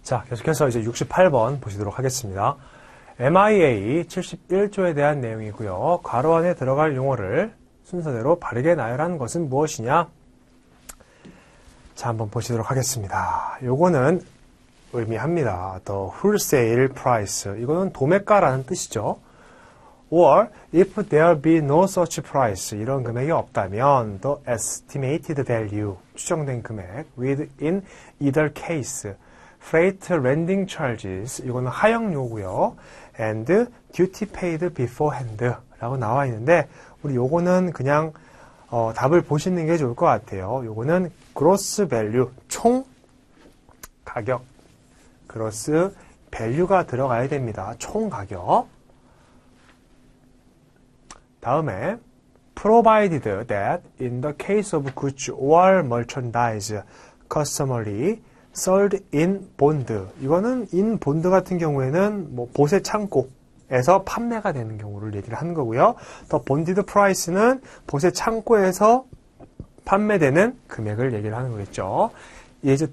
자, 계속해서 이제 68번 보시도록 하겠습니다. MIA 71조에 대한 내용이고요. 괄호 안에 들어갈 용어를 순서대로 바르게 나열한 것은 무엇이냐? 자, 한번 보시도록 하겠습니다. 요거는 의미합니다. The wholesale price. 이거는 도매가라는 뜻이죠. Or if there be no such price. 이런 금액이 없다면 the estimated value. 추정된 금액 within either case. Freight landing charges. 이거는 하역료고요. And duty paid beforehand. 라고 나와 있는데 우리 요거는 그냥 답을 보시는 게 좋을 것 같아요. 요거는 gross value. 총 가격. gross value가 들어가야 됩니다. 총 가격. 다음에 provided that in the case of goods or merchandise customarily sold in bond. 이거는 in bond 같은 경우에는 뭐 보세 창고에서 판매가 되는 경우를 얘기를 하는 거고요. The bonded price는 보세 창고에서 판매되는 금액을 얘기를 하는 거겠죠. is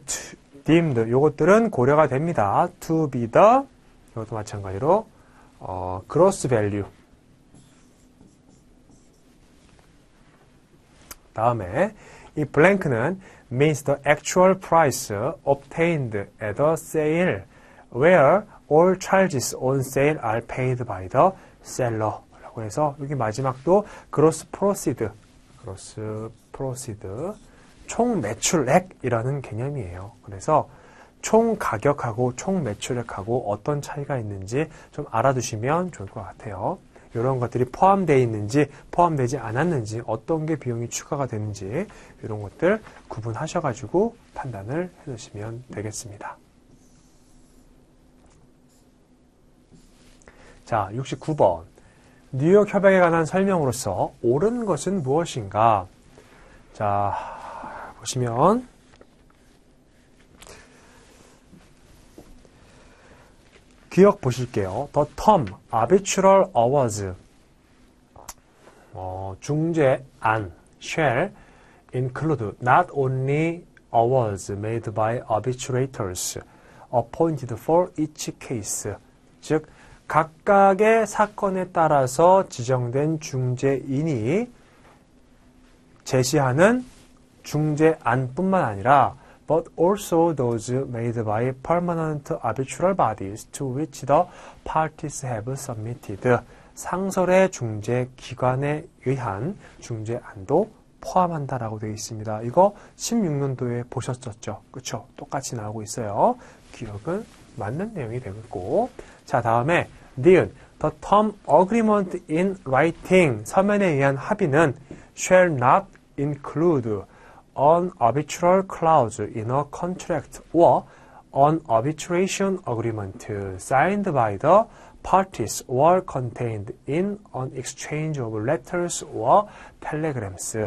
deemed. 요것들은 고려가 됩니다. to be the 이것도 마찬가지로 gross value. 다음에 이 blank는 means the actual price obtained at a sale where all charges on sale are paid by the seller 라고 해서 여기 마지막도 gross proceed 총 매출액이라는 개념이에요. 그래서 총 가격하고 총 매출액하고 어떤 차이가 있는지 좀 알아두시면 좋을 것 같아요. 이런 것들이 포함되어 있는지 포함되지 않았는지 어떤 게 비용이 추가가 되는지 이런 것들 구분하셔가지고 판단을 해주시면 되겠습니다. 자, 69번 뉴욕 협약에 관한 설명으로서 옳은 것은 무엇인가? 자, 보시면 기억 보실게요. The term arbitral awards 중재안 shall include not only awards made by arbitrators appointed for each case. 즉 각각의 사건에 따라서 지정된 중재인이 제시하는 중재안뿐만 아니라 but also those made by permanent arbitral bodies to which the parties have submitted. 상설의 중재 기관에 의한 중재안도 포함한다라고 되어 있습니다. 이거 16년도에 보셨었죠? 그렇죠? 똑같이 나오고 있어요. 기억은 맞는 내용이 되고. 자, 다음에 니은 the term agreement in writing 서면에 의한 합의는 shall not include an arbitral clause in a contract or an arbitration agreement signed by the parties or contained in an exchange of letters or telegrams.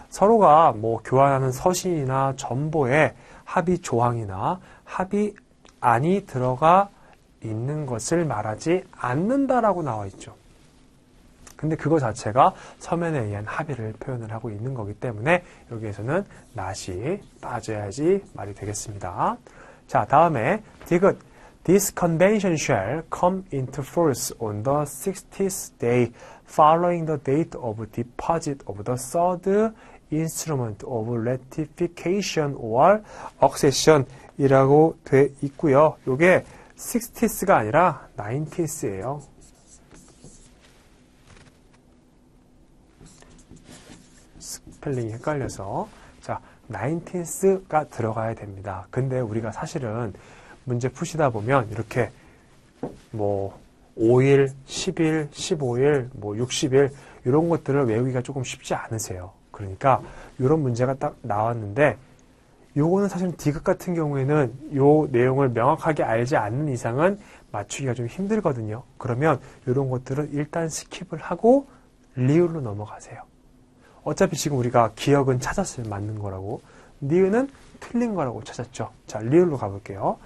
서로가 뭐 교환하는 서신이나 전보에 합의 조항이나 합의안이 들어가 있는 것을 말하지 않는다라고 나와 있죠. 근데 그거 자체가 서면에 의한 합의를 표현을 하고 있는 거기 때문에 여기에서는 not이 빠져야지 말이 되겠습니다. 자, 다음에 디귿 This convention shall come into force on the 60th day following the date of deposit of the third instrument of ratification or accession 이라고 돼 있고요. 요게 60th가 아니라 90th예요. 스펠링이 헷갈려서 자, 90th가 들어가야 됩니다. 근데 우리가 사실은 문제 푸시다 보면 이렇게 뭐 5일, 10일, 15일, 뭐 60일 이런 것들을 외우기가 조금 쉽지 않으세요. 그러니까 이런 문제가 딱 나왔는데 요거는 사실 디귿 같은 경우에는 요 내용을 명확하게 알지 않는 이상은 맞추기가 좀 힘들거든요. 그러면 이런 것들은 일단 스킵을 하고 리을로 넘어가세요. 어차피 지금 우리가 기억은 찾았으면 맞는 거라고, 니은은 틀린 거라고 찾았죠. 자, 리을로 가볼게요.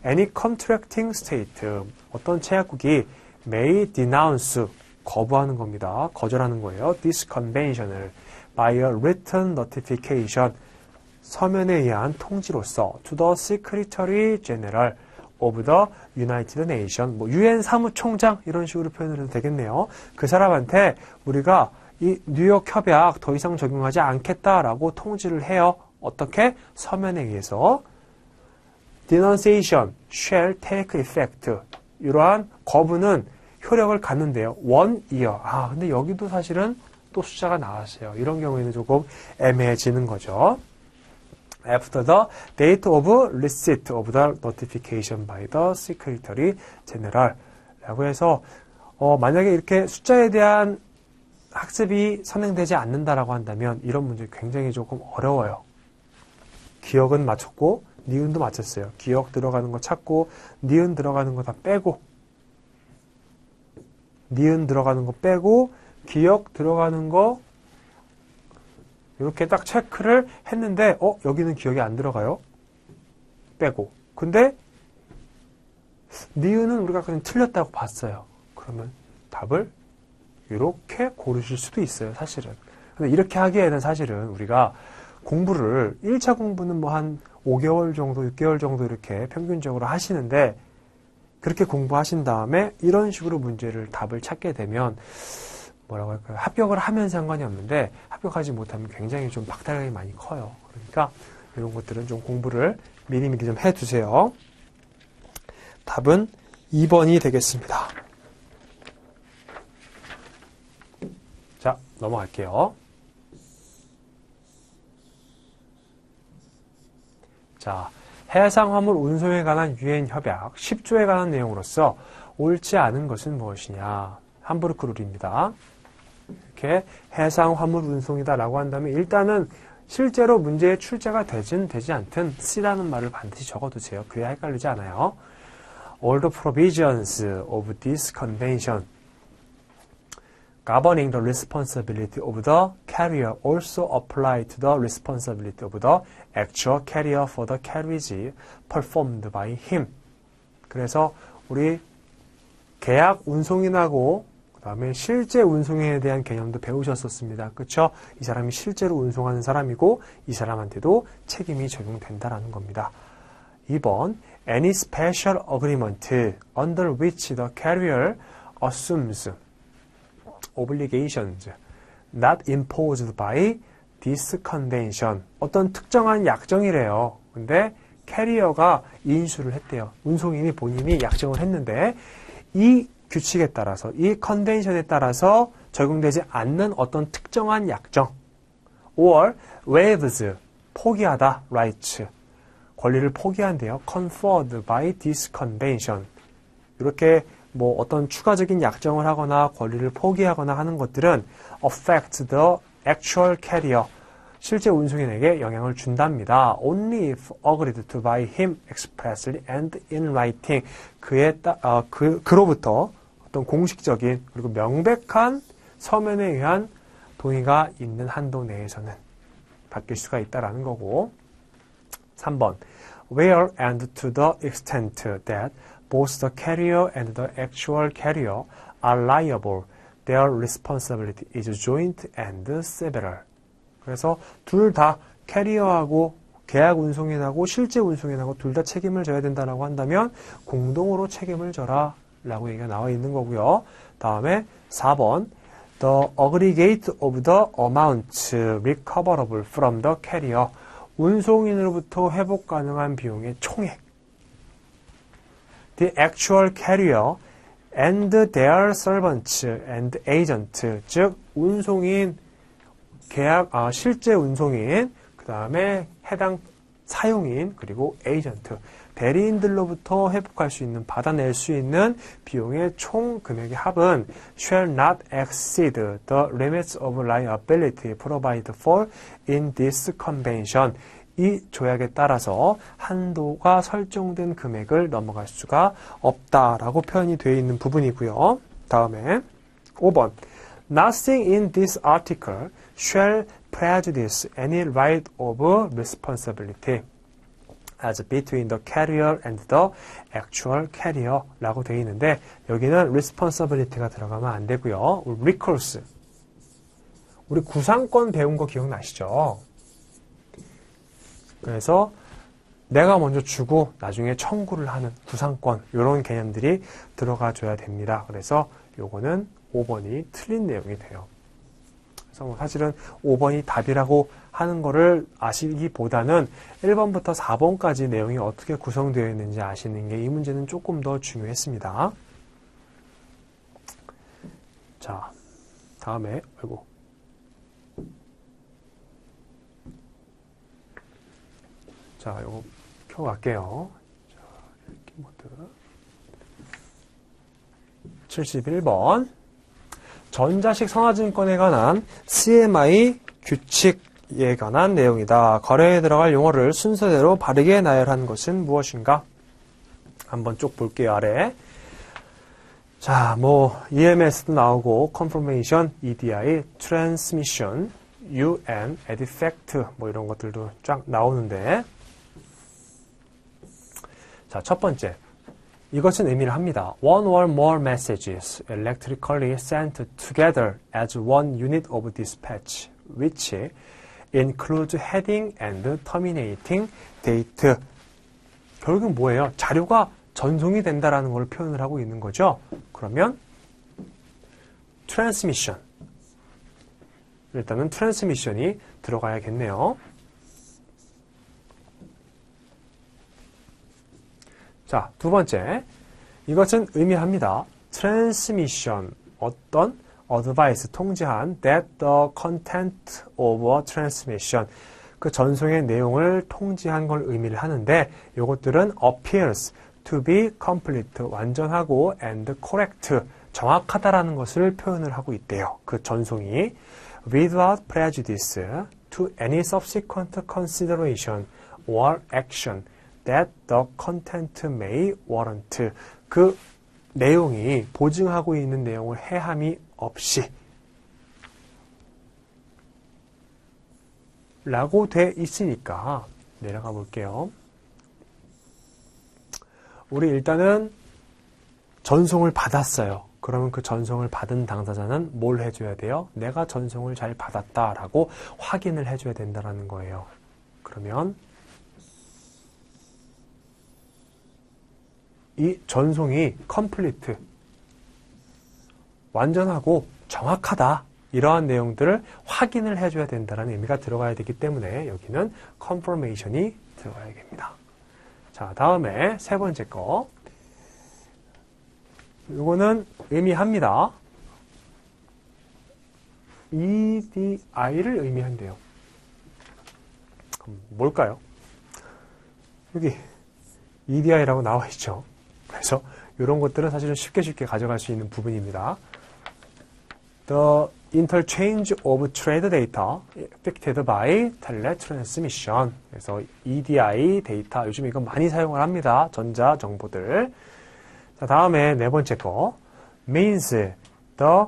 Any contracting state, 어떤 체약국이 may denounce, 거부하는 겁니다. 거절하는 거예요. This convention을 by a written notification, 서면에 의한 통지로서 to the Secretary General of the United Nations, 뭐 UN 사무총장 이런 식으로 표현을 해도 되겠네요. 그 사람한테 우리가 이 뉴욕 협약 더 이상 적용하지 않겠다라고 통지를 해요. 어떻게? 서면에 의해서 denunciation shall take effect. 이러한 거부는 효력을 갖는데요. 1 year. 근데 여기도 사실은 또 숫자가 나왔어요. 이런 경우에는 조금 애매해지는 거죠. After the date of receipt of the notification by the Secretary General 라고 해서 만약에 이렇게 숫자에 대한 학습이 선행되지 않는다라고 한다면 이런 문제 굉장히 조금 어려워요. 기억은 맞췄고 니은도 맞췄어요. 기억 들어가는 거 찾고 니은 들어가는 거 다 빼고 니은 들어가는 거 빼고 기억 들어가는 거 이렇게 딱 체크를 했는데 여기는 기억이 안 들어가요. 빼고. 근데 니은은 우리가 그냥 틀렸다고 봤어요. 그러면 답을 이렇게 고르실 수도 있어요. 사실은. 근데 이렇게 하기에는 사실은 우리가 공부를 1차 공부는 뭐 한 5개월 정도, 6개월 정도 이렇게 평균적으로 하시는데 그렇게 공부하신 다음에 이런 식으로 문제를 답을 찾게 되면 뭐라고 할까요? 합격을 하면 상관이 없는데 합격하지 못하면 굉장히 좀 박탈감이 많이 커요. 그러니까 이런 것들은 좀 공부를 미리미리 좀 해두세요. 답은 2번이 되겠습니다. 자, 넘어갈게요. 자, 해상화물 운송에 관한 유엔 협약 10조에 관한 내용으로서 옳지 않은 것은 무엇이냐? 함부르크 룰입니다. 이렇게 해상화물 운송이다라고 한다면 일단은 실제로 문제의 출제가 되지 않든 C라는 말을 반드시 적어두세요. 그래야 헷갈리지 않아요. All the provisions of this convention governing the responsibility of the carrier also apply to the responsibility of the actual carrier for the carriage performed by him. 그래서 우리 계약 운송인하고 그 다음에 실제 운송에 대한 개념도 배우셨었습니다. 그렇죠? 이 사람이 실제로 운송하는 사람이고 이 사람한테도 책임이 적용된다라는 겁니다. 2번 Any special agreement under which the carrier assumes obligations not imposed by this convention. 어떤 특정한 약정이래요. 근데 캐리어가 인수를 했대요. 운송인이 본인이 약정을 했는데 이 규칙에 따라서 이 컨벤션에 따라서 적용되지 않는 어떤 특정한 약정 or waives 포기하다 rights 권리를 포기한대요. conferred by this convention. 이렇게 뭐 어떤 추가적인 약정을 하거나 권리를 포기하거나 하는 것들은 affect the actual carrier. 실제 운송인에게 영향을 준답니다. Only if agreed to by him expressly and in writing. 그로부터 어떤 공식적인 그리고 명백한 서면에 의한 동의가 있는 한도 내에서는 바뀔 수가 있다라는 거고. 3번. Where and to the extent that both the carrier and the actual carrier are liable, their responsibility is joint and several. 그래서 둘 다 캐리어하고 계약 운송인하고 실제 운송인하고 둘 다 책임을 져야 된다라고 한다면 공동으로 책임을 져라 라고 얘기가 나와 있는 거고요. 다음에 4번 The aggregate of the amount recoverable from the carrier. 운송인으로부터 회복 가능한 비용의 총액. The actual carrier and their servants and agent. 즉 운송인, 실제 운송인, 그 다음에 해당 사용인, 그리고 에이전트, 대리인들로부터 회복할 수 있는, 받아낼 수 있는 비용의 총 금액의 합은 shall not exceed the limits of liability provided for in this convention. 이 조약에 따라서 한도가 설정된 금액을 넘어갈 수가 없다라고 표현이 되어 있는 부분이고요. 다음에 5번 Nothing in this article shall prejudice any right of responsibility as between the carrier and the actual carrier 라고 되어 있는데 여기는 responsibility가 들어가면 안 되고요. recourse. 우리 구상권 배운 거 기억나시죠? 그래서 내가 먼저 주고 나중에 청구를 하는 구상권 이런 개념들이 들어가 줘야 됩니다. 그래서 요거는 5번이 틀린 내용이 돼요. 그래서 뭐 사실은 5번이 답이라고 하는 거를 아시기보다는 1번부터 4번까지 내용이 어떻게 구성되어 있는지 아시는 게 이 문제는 조금 더 중요했습니다. 자, 다음에 자, 요거 켜갈게요. 자, 키보드 71번 전자식 선화증권에 관한 CMI 규칙에 관한 내용이다. 거래에 들어갈 용어를 순서대로 바르게 나열한 것은 무엇인가? 한번 쭉 볼게요. 아래. 자, 뭐 EMS도 나오고 confirmation, EDI, transmission, UN, artifact 뭐 이런 것들도 쫙 나오는데 자, 첫 번째. 이것은 의미를 합니다. One or more messages electrically sent together as one unit of dispatch, which includes heading and terminating date. 결국은 뭐예요? 자료가 전송이 된다라는 걸 표현을 하고 있는 거죠. 그러면 transmission. 일단은 transmission이 들어가야겠네요. 자, 두 번째. 이것은 의미합니다. transmission, 어떤 advice, 통지한 that the content of a transmission, 그 전송의 내용을 통지한 걸 의미를 하는데 이것들은 appears to be complete, 완전하고 and correct, 정확하다라는 것을 표현을 하고 있대요. 그 전송이 without prejudice to any subsequent consideration or action that the content may warrant. 그 내용이 보증하고 있는 내용을 해함이 없이 라고 돼 있으니까 내려가 볼게요. 우리 일단은 전송을 받았어요. 그러면 그 전송을 받은 당사자는 뭘 해줘야 돼요? 내가 전송을 잘 받았다라고 확인을 해줘야 된다는 거예요. 그러면 이 전송이 complete, 완전하고 정확하다, 이러한 내용들을 확인을 해줘야 된다는 의미가 들어가야 되기 때문에 여기는 confirmation이 들어가야 됩니다. 자, 다음에 세 번째 거. 이거는 의미합니다. EDI를 의미한대요. 그럼 뭘까요? 여기 EDI라고 나와 있죠. 그래서 이런 것들은 사실은 쉽게 가져갈 수 있는 부분입니다. The interchange of trade data affected by teletransmission. 그래서 EDI 데이터, 요즘 이거 많이 사용을 합니다. 전자 정보들. 자, 다음에 네 번째 거. means the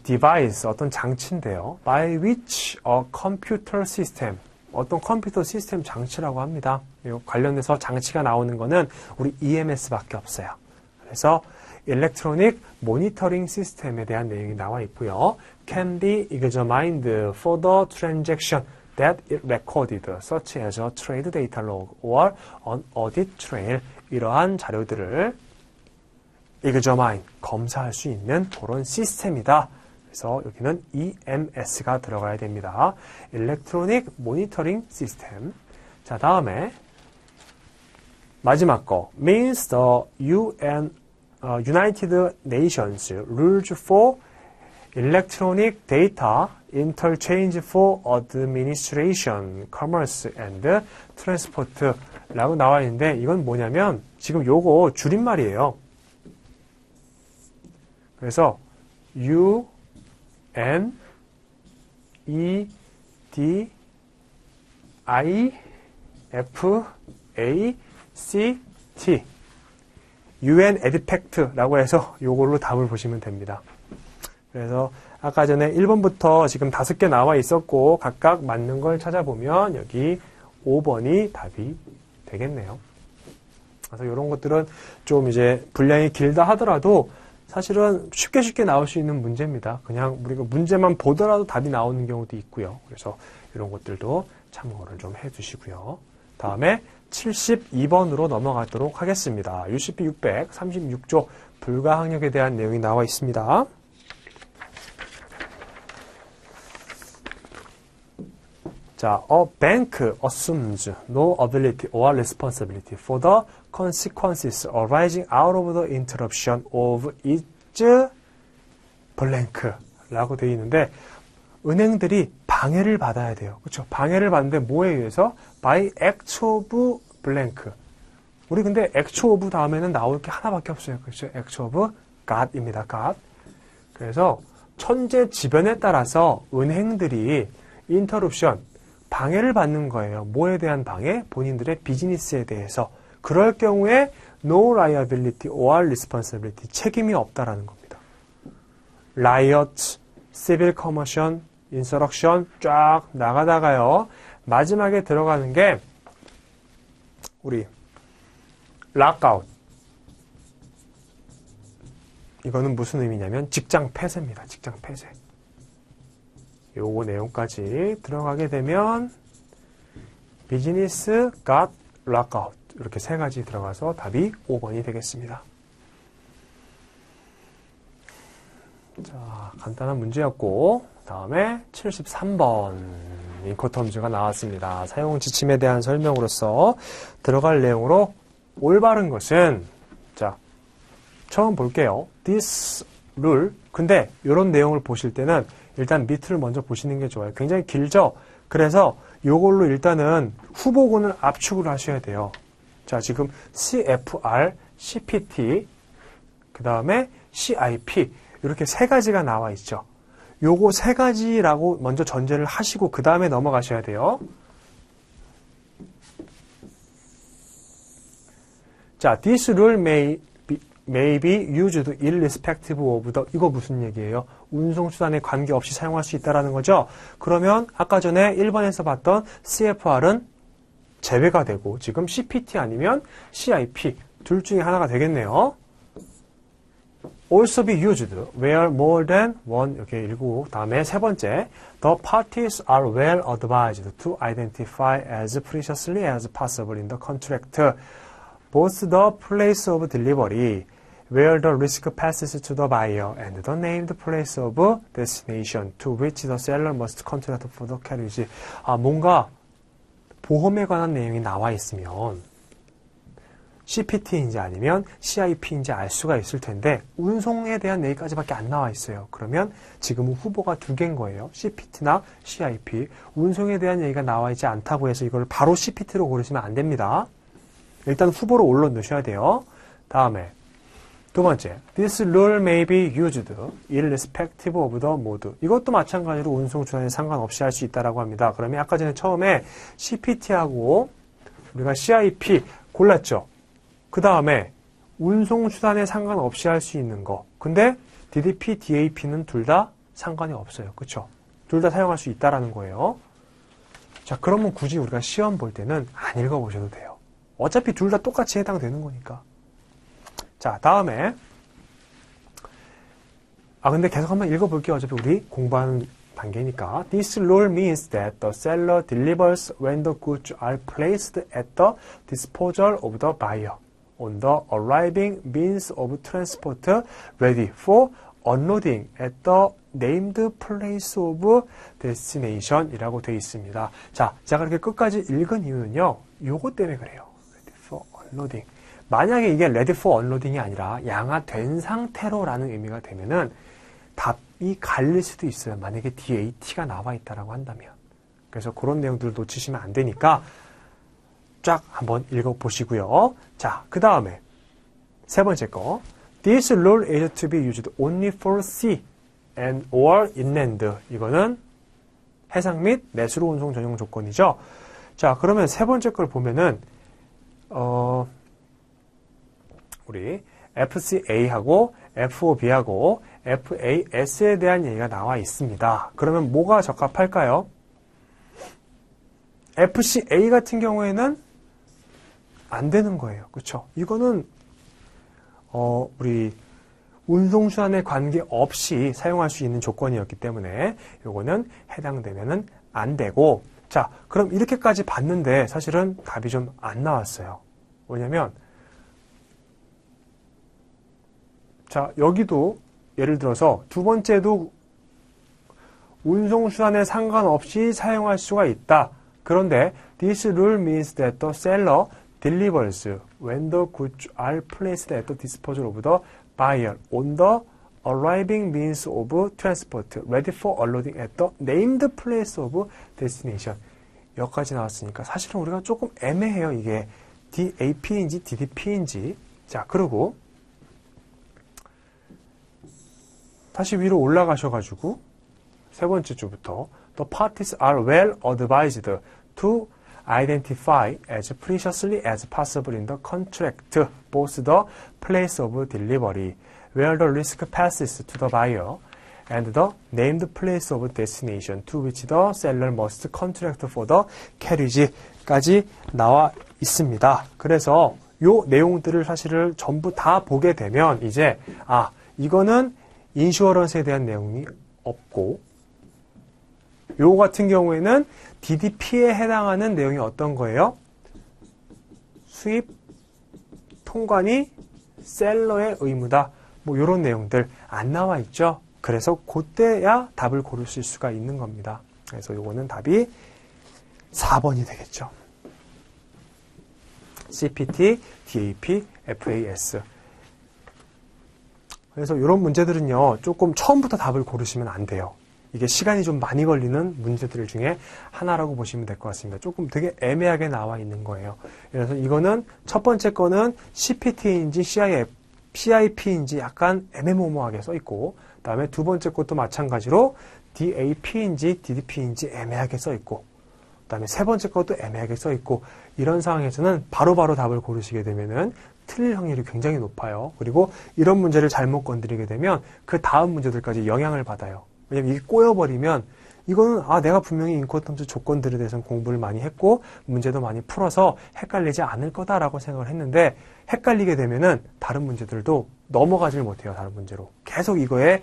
device, 어떤 장치인데요. by which a computer system, 어떤 컴퓨터 시스템 장치라고 합니다. 관련해서 장치가 나오는 거는 우리 EMS밖에 없어요. 그래서 Electronic Monitoring System에 대한 내용이 나와 있고요. Can be examined for the transaction that it recorded, such as a trade data log or an audit trail. 이러한 자료들을 examine, 검사할 수 있는 그런 시스템이다. 그래서 여기는 EMS가 들어가야 됩니다. Electronic Monitoring System. 자, 다음에 마지막 거. means the United Nations Rules for Electronic Data Interchange for Administration, Commerce and Transport 라고 나와 있는데 이건 뭐냐면 지금 요거 줄임말이에요. 그래서 UN, ED, I, F, A, C, T. UN Artifact라고 해서 요걸로 답을 보시면 됩니다. 그래서 아까 전에 1번부터 지금 5개 나와 있었고 각각 맞는 걸 찾아보면 여기 5번이 답이 되겠네요. 그래서 이런 것들은 좀 이제 분량이 길다 하더라도 사실은 쉽게 나올 수 있는 문제입니다. 그냥 우리가 문제만 보더라도 답이 나오는 경우도 있고요. 그래서 이런 것들도 참고를 좀 해주시고요. 다음에 72번으로 넘어가도록 하겠습니다. UCP 636조 불가항력에 대한 내용이 나와 있습니다. 자, a bank assumes no ability or responsibility for the consequences arising out of the interruption of its blank 라고 되어 있는데 은행들이 방해를 받아야 돼요. 그렇죠? 방해를 받는데 뭐에 의해서? by act of blank. 우리 근데 act of 다음에는 나올 게 하나밖에 없어요. 그렇죠? act of God입니다. God. 그래서 천재지변에 따라서 은행들이 interruption, 방해를 받는 거예요. 뭐에 대한 방해? 본인들의 비즈니스에 대해서. 그럴 경우에 no liability or responsibility, 책임이 없다라는 겁니다. riot, civil commotion, insurrection 쫙 나가다가요. 마지막에 들어가는 게 우리 lockout. 이거는 무슨 의미냐면 직장 폐쇄입니다. 직장 폐쇄. 요거 내용까지 들어가게 되면 비즈니스 got lockout 이렇게 세 가지 들어가서 답이 5번이 되겠습니다. 자, 간단한 문제였고 다음에 73번 인코텀즈가 나왔습니다. 사용 지침에 대한 설명으로서 들어갈 내용으로 올바른 것은 자, 처음 볼게요. This rule. 근데 이런 내용을 보실 때는 일단 밑을 먼저 보시는 게 좋아요. 굉장히 길죠? 그래서 이걸로 일단은 후보군을 압축을 하셔야 돼요. 자, 지금 CFR, CPT, 그 다음에 CIP 이렇게 세 가지가 나와 있죠. 요거 세 가지라고 먼저 전제를 하시고 그 다음에 넘어가셔야 돼요. 자, this rule may be used irrespective of the, 이거 무슨 얘기예요? 운송수단에 관계없이 사용할 수 있다는 거죠. 그러면 아까 전에 1번에서 봤던 CFR은 제외가 되고 지금 CPT 아니면 CIP 둘 중에 하나가 되겠네요. also be used where more than one 이렇게 읽고 다음에 세 번째 the parties are well advised to identify as preciously as possible in the contract both the place of delivery where the risk passes to the buyer and the named place of destination to which the seller must contract for the carriage. 아, 뭔가 보험에 관한 내용이 나와 있으면 CPT인지 아니면 CIP인지 알 수가 있을 텐데 운송에 대한 얘기까지밖에 안 나와 있어요. 그러면 지금은 후보가 두 개인 거예요. CPT나 CIP. 운송에 대한 얘기가 나와 있지 않다고 해서 이걸 바로 CPT로 고르시면 안 됩니다. 일단 후보로 올려 넣으셔야 돼요. 다음에 두 번째, this rule may be used irrespective of the mode. 이것도 마찬가지로 운송수단에 상관없이 할 수 있다고 합니다. 그러면 아까 전에 처음에 CPT하고 우리가 CIP 골랐죠. 그 다음에 운송수단에 상관없이 할 수 있는 거. 근데 DDP, DAP는 둘 다 상관이 없어요. 그렇죠? 둘 다 사용할 수 있다는 거예요. 자, 그러면 굳이 우리가 시험 볼 때는 안 읽어보셔도 돼요. 어차피 둘 다 똑같이 해당되는 거니까. 자, 다음에 근데 계속 한번 읽어볼게요. 어차피 우리 공부하는 단계니까. This rule means that the seller delivers when the goods are placed at the disposal of the buyer on the arriving means of transport ready for unloading at the named place of destination 이라고 되어 있습니다. 자, 제가 이렇게 끝까지 읽은 이유는요. 요거 때문에 그래요. Ready for unloading. 만약에 이게 ready for unloading이 아니라 양화된 상태로라는 의미가 되면은 답이 갈릴 수도 있어요. 만약에 DAT가 나와 있다라고 한다면. 그래서 그런 내용들을 놓치시면 안 되니까 쫙 한번 읽어보시고요. 자, 그 다음에 세 번째 거. This rule is to be used only for sea and or inland. 이거는 해상 및 내수로 운송 전용 조건이죠. 자, 그러면 세 번째 걸 보면은 우리 FCA하고 FOB하고 FAS에 대한 얘기가 나와 있습니다. 그러면 뭐가 적합할까요? FCA 같은 경우에는 안 되는 거예요. 그렇죠? 이거는 우리 운송수단에 관계없이 사용할 수 있는 조건이었기 때문에 이거는 해당되면은 안 되고 자, 그럼 이렇게까지 봤는데 사실은 답이 좀 안 나왔어요. 왜냐면 자, 여기도 예를 들어서 두 번째도 운송수단에 상관없이 사용할 수가 있다. 그런데 this rule means that the seller delivers when the goods are placed at the disposal of the buyer on the arriving means of transport ready for unloading at the named place of destination. 여기까지 나왔으니까 사실은 우리가 조금 애매해요. 이게 DAP인지 DDP인지. 자, 그리고 다시 위로 올라가셔가지고 세 번째 주부터 The parties are well advised to identify as preciously as possible in the contract both the place of delivery where the risk passes to the buyer and the named place of destination to which the seller must contract for the carriage까지 나와 있습니다. 그래서 요 내용들을 사실을 전부 다 보게 되면 이제 이거는 인슈어런스에 대한 내용이 없고 요 같은 경우에는 DDP에 해당하는 내용이 어떤 거예요? 수입 통관이 셀러의 의무다. 뭐 요런 내용들 안 나와 있죠. 그래서 그때야 답을 고르실 수가 있는 겁니다. 그래서 요거는 답이 4번이 되겠죠. CPT, DAP, FAS. 그래서 이런 문제들은요, 조금 처음부터 답을 고르시면 안 돼요. 이게 시간이 좀 많이 걸리는 문제들 중에 하나라고 보시면 될 것 같습니다. 조금 되게 애매하게 나와 있는 거예요. 그래서 이거는 첫 번째 거는 CPT인지 CIP인지 약간 애매모호하게 써 있고, 그 다음에 두 번째 것도 마찬가지로 DAP인지 DDP인지 애매하게 써 있고, 그 다음에 세 번째 것도 애매하게 써 있고, 이런 상황에서는 바로바로 답을 고르시게 되면은 틀릴 확률이 굉장히 높아요. 그리고 이런 문제를 잘못 건드리게 되면 그 다음 문제들까지 영향을 받아요. 왜냐면 이게 꼬여버리면 이거는 내가 분명히 인코텀스 조건들에 대해서는 공부를 많이 했고 문제도 많이 풀어서 헷갈리지 않을 거다라고 생각을 했는데 헷갈리게 되면은 다른 문제들도 넘어가질 못해요. 다른 문제로. 계속 이거에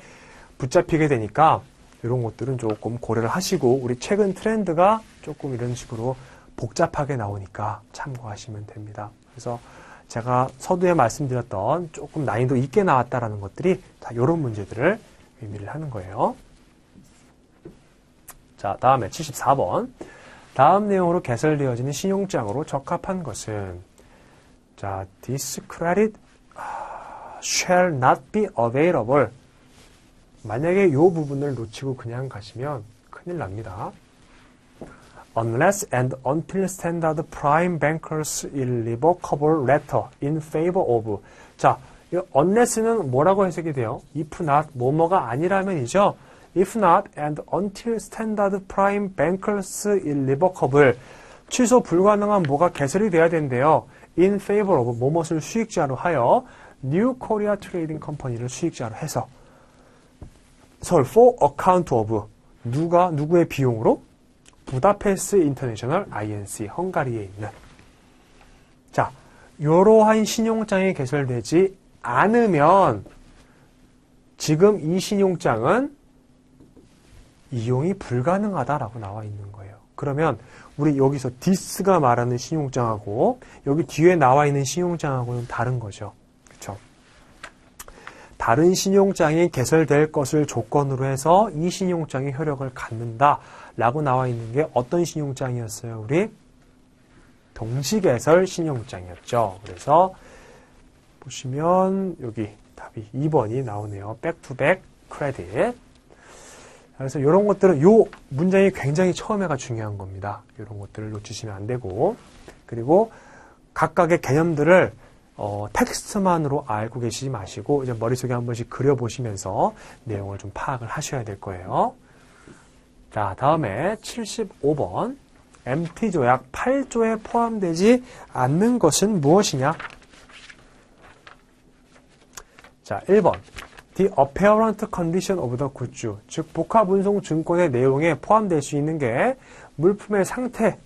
붙잡히게 되니까 이런 것들은 조금 고려를 하시고 우리 최근 트렌드가 조금 이런 식으로 복잡하게 나오니까 참고하시면 됩니다. 그래서 제가 서두에 말씀드렸던 조금 난이도 있게 나왔다라는 것들이 다 이런 문제들을 의미를 하는 거예요. 자, 다음에 74번. 다음 내용으로 개설되어지는 신용장으로 적합한 것은 자, this credit shall not be available. 만약에 이 부분을 놓치고 그냥 가시면 큰일 납니다. Unless and until standard prime bankers irrevocable letter in favor of. 자, 이 unless는 뭐라고 해석이 돼요? If not, 뭐뭐가 아니라면이죠. If not and until standard prime bankers irrevocable. 취소 불가능한 뭐가 개설이 돼야 된대요. In favor of 뭐뭇을 수익자로 하여 New Korea Trading Company를 수익자로 해서 for account of 누구의 비용으로? 부다페스트 인터내셔널 INC 헝가리에 있는 자, 이러한 신용장이 개설되지 않으면 지금 이 신용장은 이용이 불가능하다라고 나와 있는 거예요. 그러면 우리 여기서 this가 말하는 신용장하고 여기 뒤에 나와 있는 신용장하고는 다른 거죠. 그렇죠? 다른 신용장이 개설될 것을 조건으로 해서 이 신용장이 효력을 갖는다라고 나와 있는 게 어떤 신용장이었어요? 우리 동시개설 신용장이었죠. 그래서 보시면 여기 답이 2번이 나오네요. 백투백 크레딧. 그래서 이런 것들은 이 문장이 굉장히 처음에가 중요한 겁니다. 이런 것들을 놓치시면 안 되고 그리고 각각의 개념들을 텍스트만으로 알고 계시지 마시고 이제 머릿속에 한 번씩 그려보시면서 내용을 좀 파악을 하셔야 될 거예요. 자, 다음에 75번 MT 조약 8조에 포함되지 않는 것은 무엇이냐? 자, 1번 The apparent condition of the goods, 즉 복합운송증권의 내용에 포함될 수 있는 게 물품의 상태,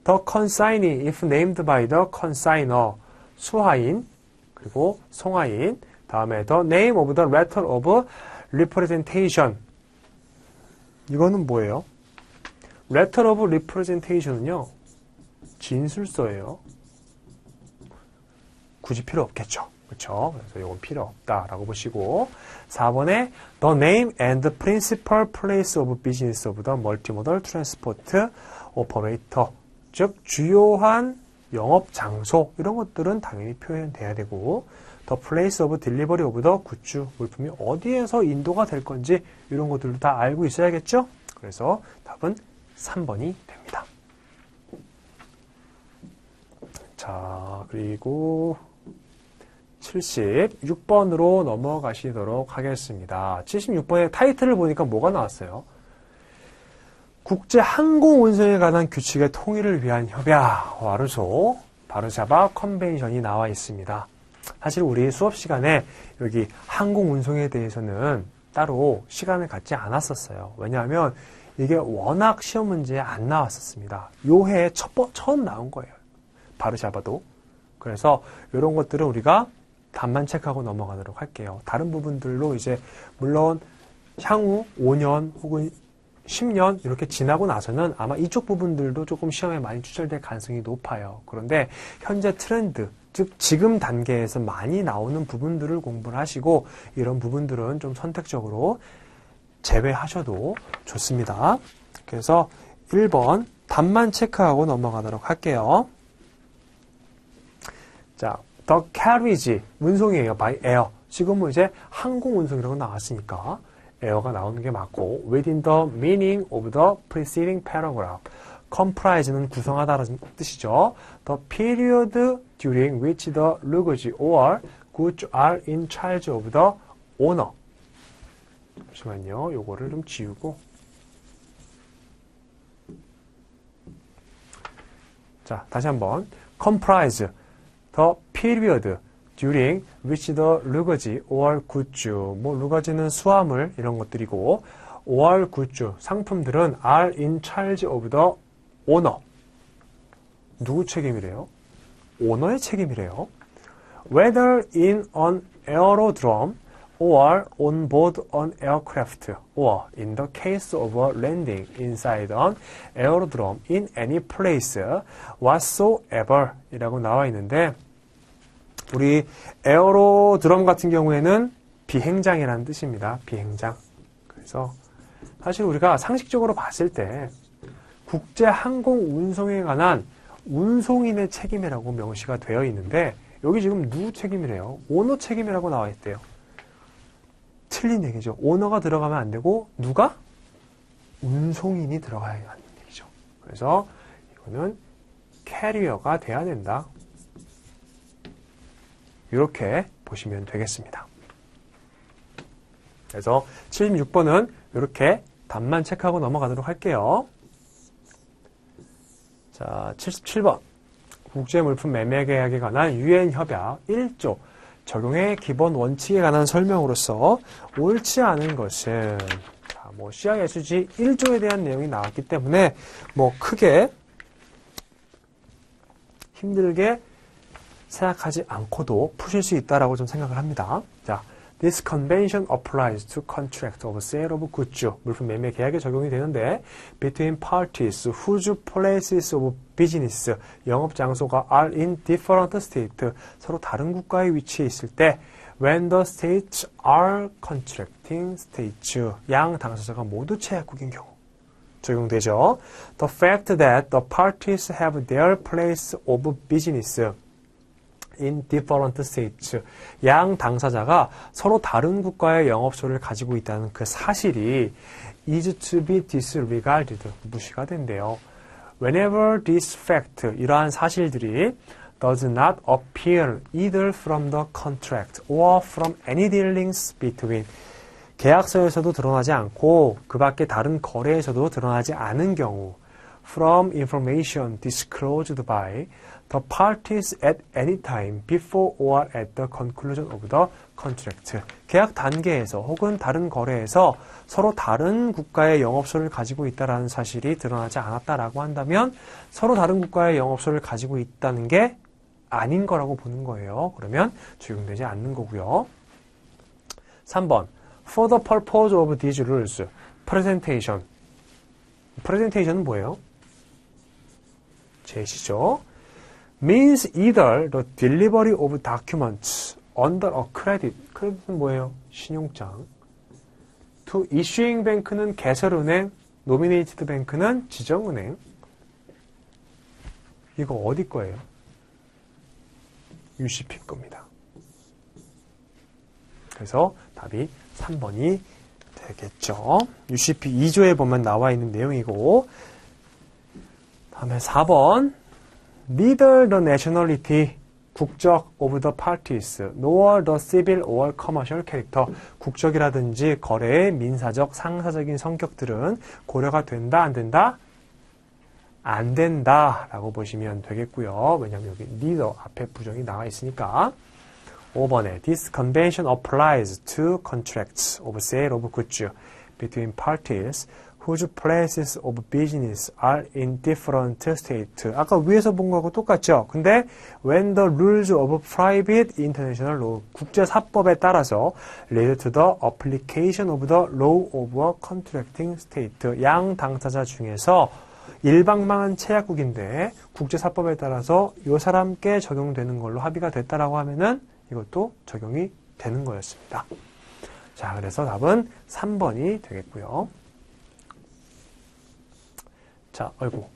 the consignee if named by the consigner, 수하인, 그리고 송하인, 다음에 the name of the letter of representation. 이거는 뭐예요? letter of representation은요, 진술서예요. 굳이 필요 없겠죠. 그렇죠? 그래서 이건 필요 없다라고 보시고 4번에 the name and the principal place of business of the multimodal transport operator 즉 주요한 영업 장소 이런 것들은 당연히 표현돼야 되고 the place of delivery of the 굿즈 물품이 어디에서 인도가 될 건지 이런 것들도 다 알고 있어야겠죠? 그래서 답은 3번이 됩니다. 자, 그리고 76번으로 넘어가시도록 하겠습니다. 76번의 타이틀을 보니까 뭐가 나왔어요? 국제항공운송에 관한 규칙의 통일을 위한 협약, 와르소, 바르샤바 컨벤션이 나와 있습니다. 사실 우리 수업 시간에 여기 항공운송에 대해서는 따로 시간을 갖지 않았었어요. 왜냐하면 이게 워낙 시험 문제에 안 나왔었습니다. 요 해에 처음 나온 거예요. 바르샤바도. 그래서 이런 것들은 우리가 답만 체크하고 넘어가도록 할게요. 다른 부분들로 이제 물론 향후 5년 혹은 10년 이렇게 지나고 나서는 아마 이쪽 부분들도 조금 시험에 많이 출제될 가능성이 높아요. 그런데 현재 트렌드, 즉 지금 단계에서 많이 나오는 부분들을 공부를 하시고 이런 부분들은 좀 선택적으로 제외하셔도 좋습니다. 그래서 1번 답만 체크하고 넘어가도록 할게요. 자, the carriage, 운송이에요. by air. 지금은 이제 항공 운송이라고 나왔으니까 air가 나오는 게 맞고 within the meaning of the preceding paragraph. comprise는 구성하다라는 뜻이죠. the period during which the luggage or goods are in charge of the owner. 잠시만요. 요거를 좀 지우고. 자, 다시 한번. comprise. the period during which the luggage or goods, 뭐 luggag는 수화물 이런 것들이고 or goods, 상품들은 are in charge of the owner. 누구 책임이래요? 오너의 책임이래요. whether in an aerodrome or on board an aircraft or in the case of a landing inside an aerodrome in any place whatsoever 이라고 나와 있는데 우리 에어로드럼 같은 경우에는 비행장이라는 뜻입니다. 비행장. 그래서 사실 우리가 상식적으로 봤을 때 국제항공운송에 관한 운송인의 책임이라고 명시가 되어 있는데 여기 지금 누구 책임이래요? 오너 책임이라고 나와 있대요. 틀린 얘기죠. 오너가 들어가면 안 되고 누가? 운송인이 들어가야 하는 얘기죠. 그래서 이거는 캐리어가 돼야 된다. 이렇게 보시면 되겠습니다. 그래서 76번은 이렇게 답만 체크하고 넘어가도록 할게요. 자, 77번. 국제물품 매매 계약에 관한 유엔 협약 1조 적용의 기본 원칙에 관한 설명으로서 옳지 않은 것은 자, 뭐 CISG 1조에 대한 내용이 나왔기 때문에 뭐 크게 힘들게 생각하지 않고도 푸실 수 있다라고 좀 생각을 합니다. 자, This convention applies to contract of sale of goods. 물품 매매 계약에 적용이 되는데 between parties whose places of business, 영업 장소가 are in different states, 서로 다른 국가에 위치해 있을 때 when the states are contracting states, 양 당사자가 모두 채약국인 경우 적용되죠. The fact that the parties have their place of business in different states. 양 당사자가 서로 다른 국가의 영업소를 가지고 있다는 그 사실이 is to be disregarded. 무시가 된대요. Whenever this fact, 이러한 사실들이 does not appear either from the contract or from any dealings between. 계약서에서도 드러나지 않고 그 밖에 다른 거래에서도 드러나지 않은 경우 from information disclosed by the parties at any time before or at the conclusion of the contract. 계약 단계에서 혹은 다른 거래에서 서로 다른 국가의 영업소를 가지고 있다는 사실이 드러나지 않았다라고 한다면 서로 다른 국가의 영업소를 가지고 있다는 게 아닌 거라고 보는 거예요. 그러면 적용되지 않는 거고요. 3번. For the purpose of these rules, presentation. presentation은 뭐예요? 제시죠. means either the delivery of documents under a credit. credit은 뭐예요? 신용장. to issuing bank는 개설은행, nominated bank는 지정은행. 이거 어디 거예요? UCP 겁니다. 그래서 답이 3번이 되겠죠. UCP 2조에 보면 나와 있는 내용이고, 다음에 4번. Neither the nationality, 국적 of the parties, nor the civil or commercial character, 국적이라든지 거래의 민사적, 상사적인 성격들은 고려가 된다, 안 된다? 안 된다 라고 보시면 되겠고요. 왜냐하면 여기 neither 앞에 부정이 나와 있으니까. 5번에 This convention applies to contracts of sale of goods between parties whose places of business are in different states. 아까 위에서 본 거하고 똑같죠? 근데 when the rules of private international law, 국제사법에 따라서 lead to the application of the law of a contracting state. 양 당사자 중에서 일방망한 체약국인데 국제사법에 따라서 이 사람께 적용되는 걸로 합의가 됐다라고 하면은 이것도 적용이 되는 거였습니다. 자, 그래서 답은 3번이 되겠고요. 자, 아이고.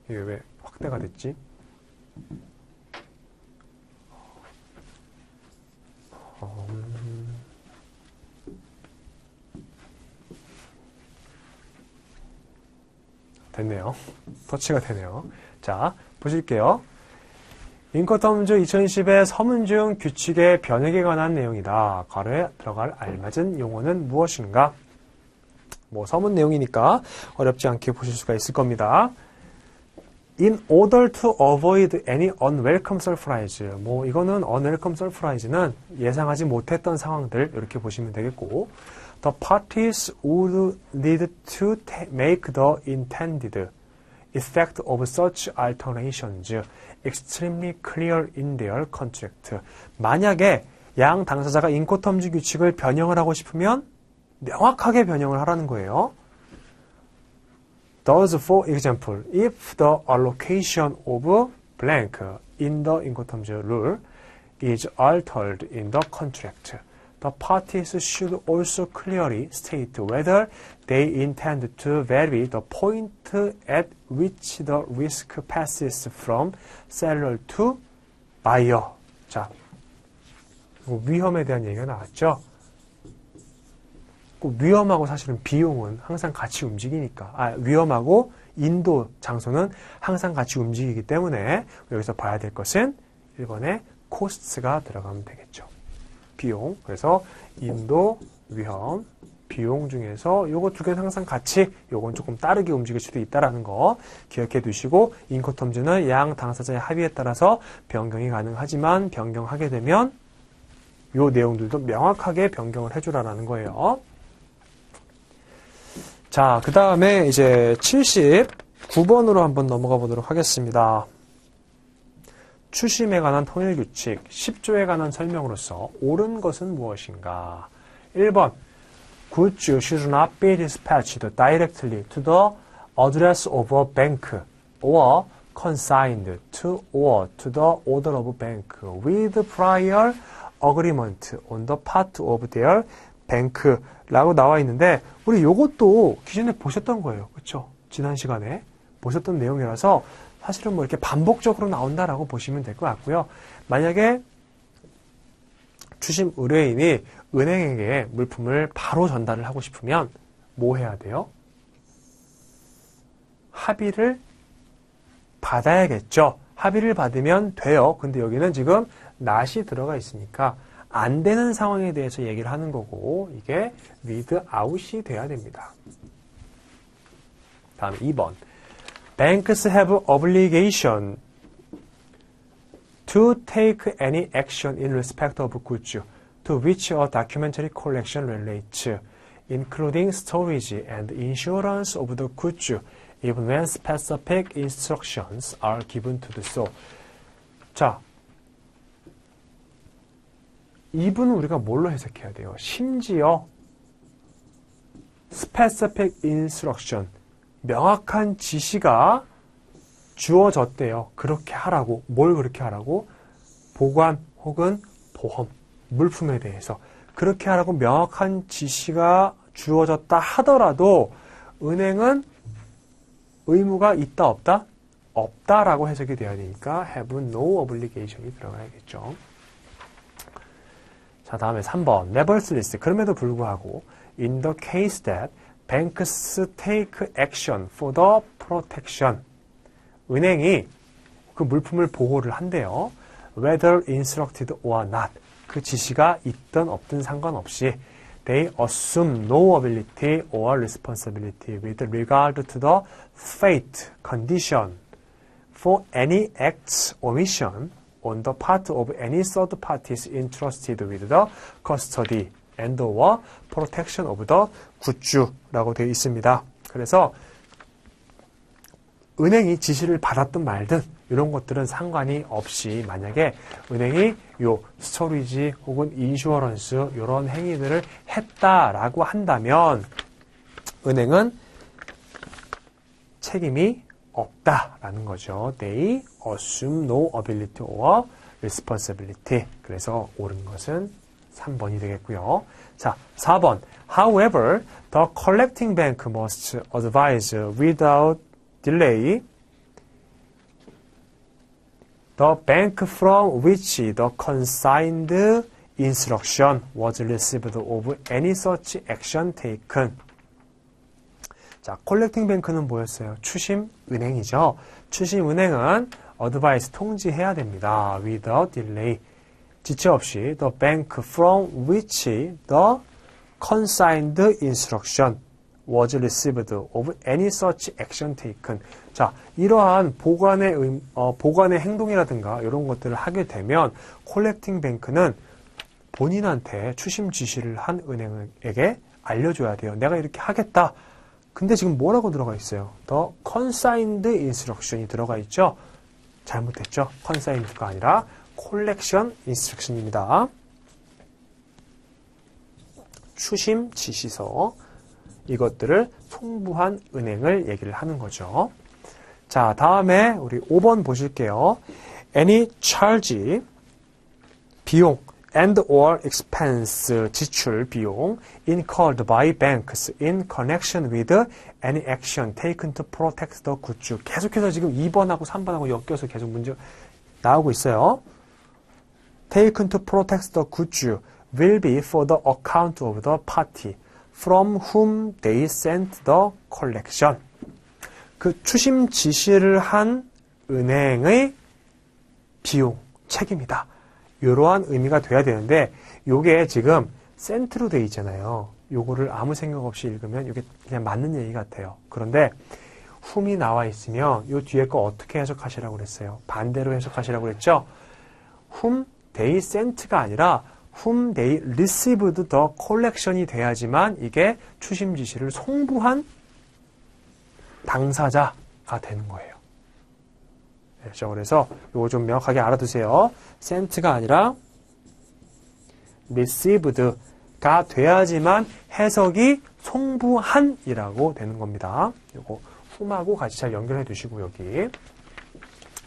이게 왜 확대가 됐지? 됐네요. 터치가 되네요. 자, 보실게요. 인코텀즈 2010의 서문중 규칙의 변형에 관한 내용이다. 가로에 들어갈 알맞은 용어는 무엇인가? 뭐 서문 내용이니까 어렵지 않게 보실 수가 있을 겁니다. In order to avoid any unwelcome surprise. 뭐 이거는 unwelcome surprise는 예상하지 못했던 상황들 이렇게 보시면 되겠고, the parties would need to make the intended effect of such alterations extremely clear in their contract. 만약에 양 당사자가 인코텀즈 규칙을 변형을 하고 싶으면 명확하게 변형을 하라는 거예요. Thus, for example, if the allocation of blank in the incoterms rule is altered in the contract, the parties should also clearly state whether they intend to vary the point at which the risk passes from seller to buyer. 자, 위험에 대한 얘기가 나왔죠. 위험하고 사실은 비용은 항상 같이 움직이니까, 위험하고 인도 장소는 항상 같이 움직이기 때문에 여기서 봐야 될 것은 1번에 cost가 들어가면 되겠죠. 비용. 그래서 인도, 위험, 비용 중에서 요거 두 개는 항상 같이, 요건 조금 다르게 움직일 수도 있다라는 거 기억해 두시고, 인코텀즈는 양 당사자의 합의에 따라서 변경이 가능하지만 변경하게 되면 요 내용들도 명확하게 변경을 해주라는 거예요. 자, 그 다음에 이제 79번으로 한번 넘어가 보도록 하겠습니다. 추심에 관한 통일규칙 10조에 관한 설명으로서 옳은 것은 무엇인가? 1번 Goods should not be dispatched directly to the address of a bank or consigned to or to the order of a bank with prior agreement on the part of their bank 라고 나와 있는데, 우리 요것도 기존에 보셨던 거예요. 그렇죠? 지난 시간에 보셨던 내용이라서 사실은 뭐 이렇게 반복적으로 나온다라고 보시면 될 것 같고요. 만약에 추심 의뢰인이 은행에게 물품을 바로 전달을 하고 싶으면 뭐 해야 돼요? 합의를 받아야겠죠. 합의를 받으면 돼요. 근데 여기는 지금 not이 들어가 있으니까 안 되는 상황에 대해서 얘기를 하는 거고, 이게 without이 돼야 됩니다. 다음 2번. Banks have obligation to take any action in respect of goods to which a documentary collection relates, including storage and insurance of the goods, even when specific instructions are given to do so. 자, 이분은 우리가 뭘로 해석해야 돼요? 심지어 specific instruction, 명확한 지시가 주어졌대요. 그렇게 하라고. 뭘 그렇게 하라고? 보관 혹은 보험, 물품에 대해서 그렇게 하라고 명확한 지시가 주어졌다 하더라도 은행은 의무가 있다 없다? 없다라고 해석이 되어야 되니까 have no obligation이 들어가야겠죠. 자, 다음에 3번. Nevertheless, 그럼에도 불구하고 in the case that banks take action for the protection, 은행이 그 물품을 보호를 한대요. whether instructed or not, 그 지시가 있든 없든 상관없이 they assume no ability or responsibility with regard to the fate, condition for any act's omission on the part of any third parties entrusted with the custody and or protection of the 굿즈라고 되어 있습니다. 그래서 은행이 지시를 받았든 말든 이런 것들은 상관이 없이 만약에 은행이 요 스토리지 혹은 인슈어런스 이런 행위들을 했다라고 한다면 은행은 책임이 없다라는 거죠. They assume no ability or responsibility. 그래서 옳은 것은 3번이 되겠고요. 자, 4번. However, the collecting bank must advise without delay the bank from which the consigned instruction was received of any such action taken. 자, 콜렉팅 뱅크는 뭐였어요? 추심 은행이죠. 추심 은행은 advice 통지해야 됩니다. without delay. 지체 없이 the bank from which the consigned instruction was received of any such action taken. 자, 이러한 보관의 행동이라든가 이런 것들을 하게 되면 콜렉팅 뱅크는 본인한테 추심 지시를 한 은행에게 알려줘야 돼요. 내가 이렇게 하겠다. 근데 지금 뭐라고 들어가 있어요? The consigned instruction이 들어가 있죠? 잘못됐죠? consigned가 아니라 collection instruction입니다. 추심 지시서 이것들을 송부한 은행을 얘기를 하는 거죠. 자, 다음에 우리 5번 보실게요. Any charge, 비용, and or expense, 지출, 비용, incurred by banks in connection with any action taken to protect the goods. 계속해서 지금 2번하고 3번하고 엮여서 계속 문제 나오고 있어요. Taken to protect the goods will be for the account of the party from whom they sent the collection. 그 추심 지시를 한 은행의 비용, 책임이다. 이러한 의미가 돼야 되는데 요게 지금 센트로 돼 있잖아요. 요거를 아무 생각 없이 읽으면 이게 그냥 맞는 얘기 같아요. 그런데 whom이 나와 있으면 요 뒤에 거 어떻게 해석하시라고 그랬어요? 반대로 해석하시라고 그랬죠? whom they sent가 아니라 whom they received the collection이 돼야지만 이게 추심 지시를 송부한 당사자가 되는 거예요. 그렇죠? 그래서 이거 좀 명확하게 알아두세요. sent가 아니라 received가 돼야지만 해석이 송부한이라고 되는 겁니다. 이거 whom하고 같이 잘 연결해 두시고 여기.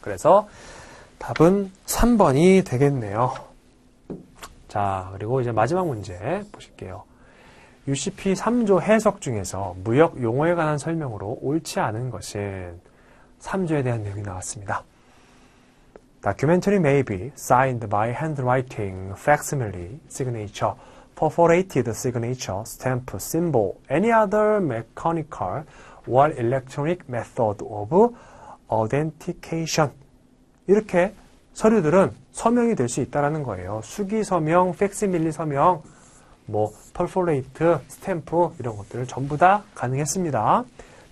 그래서 답은 3번이 되겠네요. 자, 그리고 이제 마지막 문제 보실게요. UCP 3조 해석 중에서 무역 용어에 관한 설명으로 옳지 않은 것은 3조에 대한 내용이 나왔습니다. Documentary may be signed by handwriting, facsimile, signature, perforated signature, stamp, symbol, any other mechanical or electronic method of authentication. 이렇게 서류들은 서명이 될 수 있다는 거예요. 수기 서명, 팩시밀리 서명, 뭐 perforate, 스탬프 이런 것들을 전부 다 가능했습니다.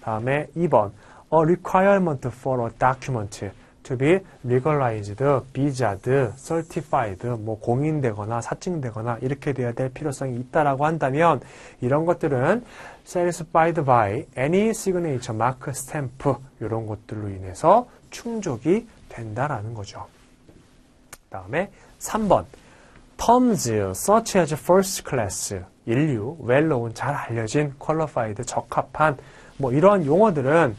다음에 2번 A requirement for a document to be legalized, vised, certified, 뭐 공인되거나 사증되거나 이렇게 돼야 될 필요성이 있다라고 한다면 이런 것들은 satisfied by any signature, mark, stamp 이런 것들로 인해서 충족이 된다라는 거죠. 다음에 3번 Terms such as first class, 인류, well-known, 잘 알려진, qualified, 적합한 뭐 이런 용어들은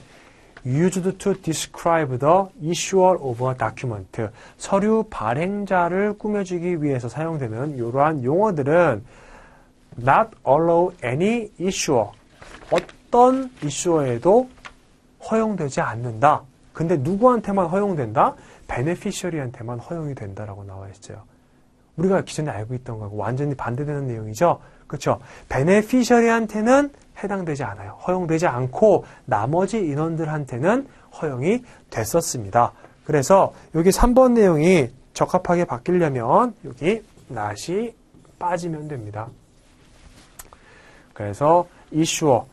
used to describe the issuer of a document. 서류 발행자를 꾸며주기 위해서 사용되는 이러한 용어들은 not allow any issuer. 어떤 issuer에도 허용되지 않는다. 근데 누구한테만 허용된다? beneficiary한테만 허용이 된다라고 나와 있어요. 우리가 기존에 알고 있던 거하고 완전히 반대되는 내용이죠. 그렇죠? beneficiary한테는 해당되지 않아요. 허용되지 않고 나머지 인원들한테는 허용이 됐었습니다. 그래서 여기 3번 내용이 적합하게 바뀌려면 여기 not이 빠지면 됩니다. 그래서 issuer,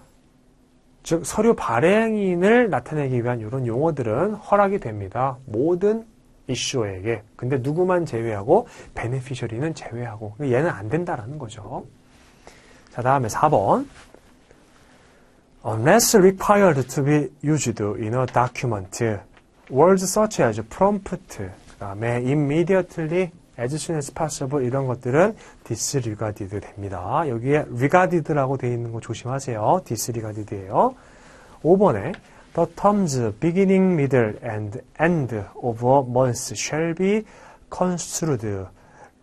즉 서류 발행인을 나타내기 위한 이런 용어들은 허락이 됩니다. 모든 issuer에게. 근데 누구만 제외하고 beneficiary는 제외하고 얘는 안 된다라는 거죠. 자, 다음에 4번. Unless required to be used in a document, words such as prompt, 그 다음에 immediately, as soon as possible 이런 것들은 disregarded 됩니다. 여기에 regarded라고 되어 있는 거 조심하세요. disregarded예요. 5번에 the terms beginning, middle, and end of a month shall be construed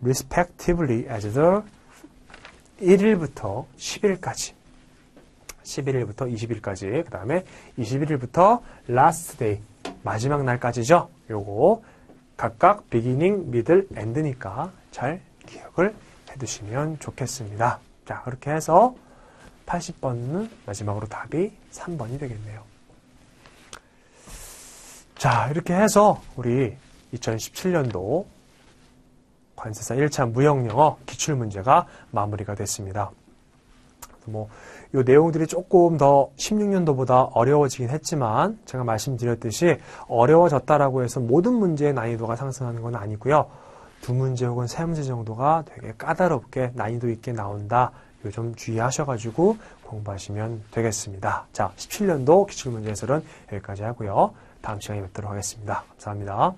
respectively as the 1일부터 10일까지 11일부터 20일까지 그 다음에 21일부터 last day 마지막 날까지죠. 요거 각각 beginning, middle, end니까 잘 기억을 해두시면 좋겠습니다. 자, 그렇게 해서 80번은 마지막으로 답이 3번이 되겠네요. 자, 이렇게 해서 우리 2017년도 관세사 1차 무형영어 기출문제가 마무리가 됐습니다. 뭐, 이 내용들이 조금 더 16년도보다 어려워지긴 했지만 제가 말씀드렸듯이 어려워졌다라고 해서 모든 문제의 난이도가 상승하는 건 아니고요. 2문제 혹은 3문제 정도가 되게 까다롭게 난이도 있게 나온다. 이거 좀 주의하셔가지고 공부하시면 되겠습니다. 자, 17년도 기출문제 해설은 여기까지 하고요. 다음 시간에 뵙도록 하겠습니다. 감사합니다.